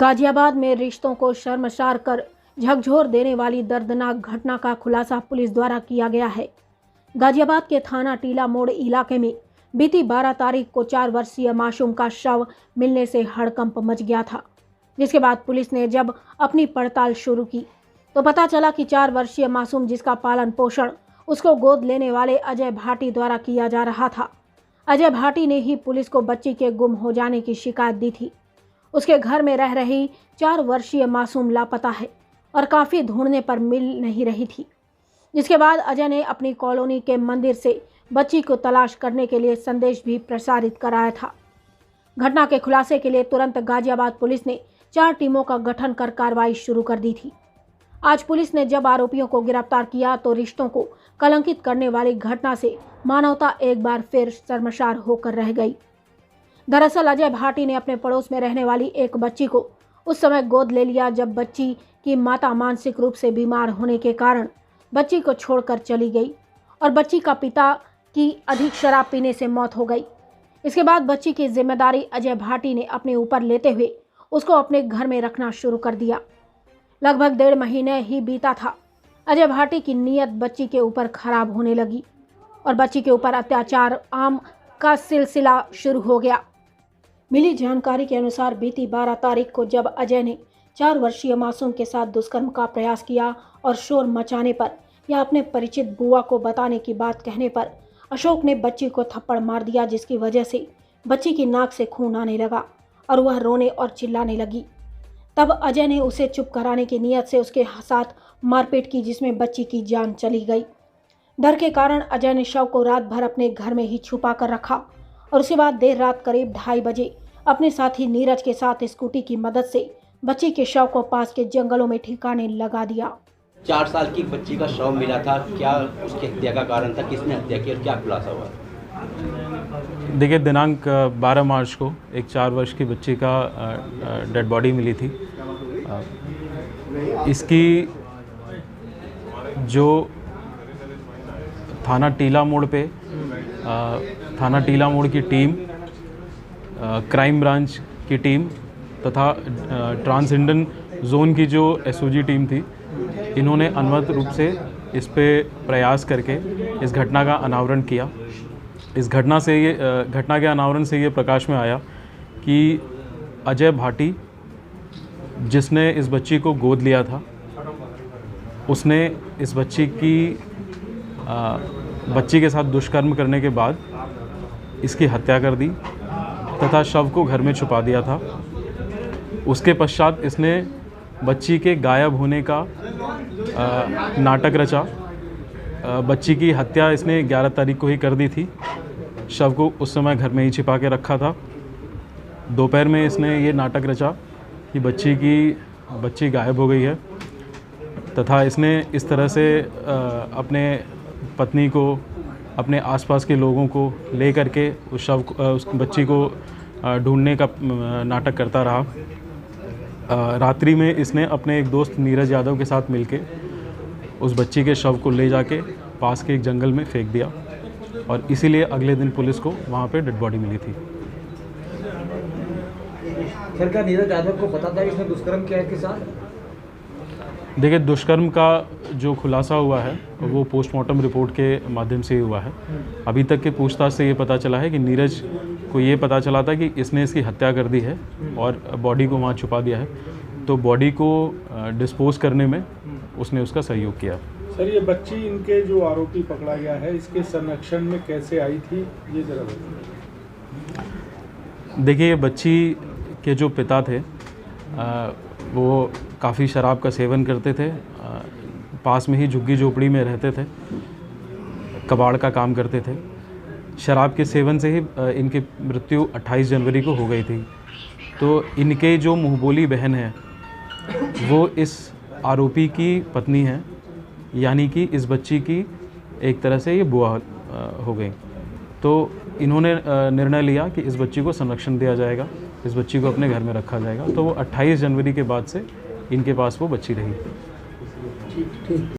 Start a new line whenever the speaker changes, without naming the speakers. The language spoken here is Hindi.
गाजियाबाद में रिश्तों को शर्मसार कर झकझोर देने वाली दर्दनाक घटना का खुलासा पुलिस द्वारा किया गया है। गाजियाबाद के थाना टीला मोड़ इलाके में बीती 12 तारीख को 4 वर्षीय मासूम का शव मिलने से हड़कंप मच गया था, जिसके बाद पुलिस ने जब अपनी पड़ताल शुरू की तो पता चला कि 4 वर्षीय मासूम, जिसका पालन पोषण उसको गोद लेने वाले अजय भाटी द्वारा किया जा रहा था। अजय भाटी ने ही पुलिस को बच्ची के गुम हो जाने की शिकायत दी थी। उसके घर में रह रही 4 वर्षीय मासूम लापता है और काफ़ी ढूंढने पर मिल नहीं रही थी, जिसके बाद अजय ने अपनी कॉलोनी के मंदिर से बच्ची को तलाश करने के लिए संदेश भी प्रसारित कराया था। घटना के खुलासे के लिए तुरंत गाजियाबाद पुलिस ने 4 टीमों का गठन कर कार्रवाई शुरू कर दी थी। आज पुलिस ने जब आरोपियों को गिरफ्तार किया तो रिश्तों को कलंकित करने वाली घटना से मानवता एक बार फिर शर्मसार होकर रह गई। दरअसल अजय भाटी ने अपने पड़ोस में रहने वाली एक बच्ची को उस समय गोद ले लिया जब बच्ची की माता मानसिक रूप से बीमार होने के कारण बच्ची को छोड़कर चली गई और बच्ची का पिता की अधिक शराब पीने से मौत हो गई। इसके बाद बच्ची की जिम्मेदारी अजय भाटी ने अपने ऊपर लेते हुए उसको अपने घर में रखना शुरू कर दिया। लगभग 1.5 महीने ही बीता था, अजय भाटी की नीयत बच्ची के ऊपर खराब होने लगी और बच्ची के ऊपर अत्याचार आम का सिलसिला शुरू हो गया। मिली जानकारी के अनुसार बीती 12 तारीख को जब अजय ने 4 वर्षीय मासूम के साथ दुष्कर्म का प्रयास किया और शोर मचाने पर या अपने परिचित बुआ को बताने की बात कहने पर अशोक ने बच्ची को थप्पड़ मार दिया, जिसकी वजह से बच्ची की नाक से खून आने लगा और वह रोने और चिल्लाने लगी। तब अजय ने उसे चुप कराने की नीयत से उसके साथ मारपीट की, जिसमें बच्ची की जान चली गई। डर के कारण अजय ने शव को रात भर अपने घर में ही छुपा कर रखा और उसके बाद देर रात करीब 2:30 बजे अपने साथी नीरज के साथ स्कूटी की मदद से बच्ची के शव को पास के जंगलों में ठिकाने लगा दिया।
4 साल की बच्ची का शव मिला था, क्या उसकी हत्या का कारण था, किसने हत्या की और क्या खुलासा हुआ?
देखिए, दिनांक 12 मार्च को एक 4 वर्ष की बच्ची का डेड बॉडी मिली थी। इसकी जो थाना टीला मोड़ पे थाना टीला मोड़ की टीम, क्राइम ब्रांच की टीम तथा ट्रांस इंडियन जोन की जो एसओजी टीम थी, इन्होंने अनवरत रूप से इस पे प्रयास करके इस घटना का अनावरण किया। इस घटना के अनावरण से ये प्रकाश में आया कि अजय भाटी, जिसने इस बच्ची को गोद लिया था, उसने इस बच्ची के साथ दुष्कर्म करने के बाद इसकी हत्या कर दी तथा शव को घर में छुपा दिया था। उसके पश्चात इसने बच्ची के गायब होने का नाटक रचा। बच्ची की हत्या इसने 11 तारीख को ही कर दी थी। शव को उस समय घर में ही छिपा के रखा था। दोपहर में इसने ये नाटक रचा कि बच्ची गायब हो गई है तथा इसने इस तरह से अपने पत्नी को, अपने आसपास के लोगों को ले करके उस बच्ची को ढूंढने का नाटक करता रहा। रात्रि में इसने अपने एक दोस्त नीरज यादव के साथ मिलके उस बच्ची के शव को ले जाके पास के एक जंगल में फेंक दिया और इसीलिए अगले दिन पुलिस को वहाँ पे डेड बॉडी मिली थी।
सर, क्या नीरज यादव को पता था इसने दुष्कर्म किया है इसके साथ?
देखिए, दुष्कर्म का जो खुलासा हुआ है वो पोस्टमार्टम रिपोर्ट के माध्यम से ही हुआ है। अभी तक के पूछताछ से ये पता चला है कि नीरज को ये पता चला था कि इसने इसकी हत्या कर दी है और बॉडी को वहाँ छुपा दिया है, तो बॉडी को डिस्पोज करने में उसने उसका सहयोग किया।
सर, ये बच्ची इनके जो आरोपी पकड़ा गया है, इसके संरक्षण में कैसे आई थी, ये जरा बताइए।
देखिए, ये बच्ची के जो पिता थे वो काफ़ी शराब का सेवन करते थे। पास में ही झुग्गी झोपड़ी में रहते थे, कबाड़ का काम करते थे। शराब के सेवन से ही इनकी मृत्यु 28 जनवरी को हो गई थी। तो इनके जो मुंहबोली बहन है वो इस आरोपी की पत्नी है, यानी कि इस बच्ची की एक तरह से ये बुआ हो गई। तो इन्होंने निर्णय लिया कि इस बच्ची को संरक्षण दिया जाएगा, इस बच्ची को अपने घर में रखा जाएगा। तो वो 28 जनवरी के बाद से इनके पास वो बच्ची रही।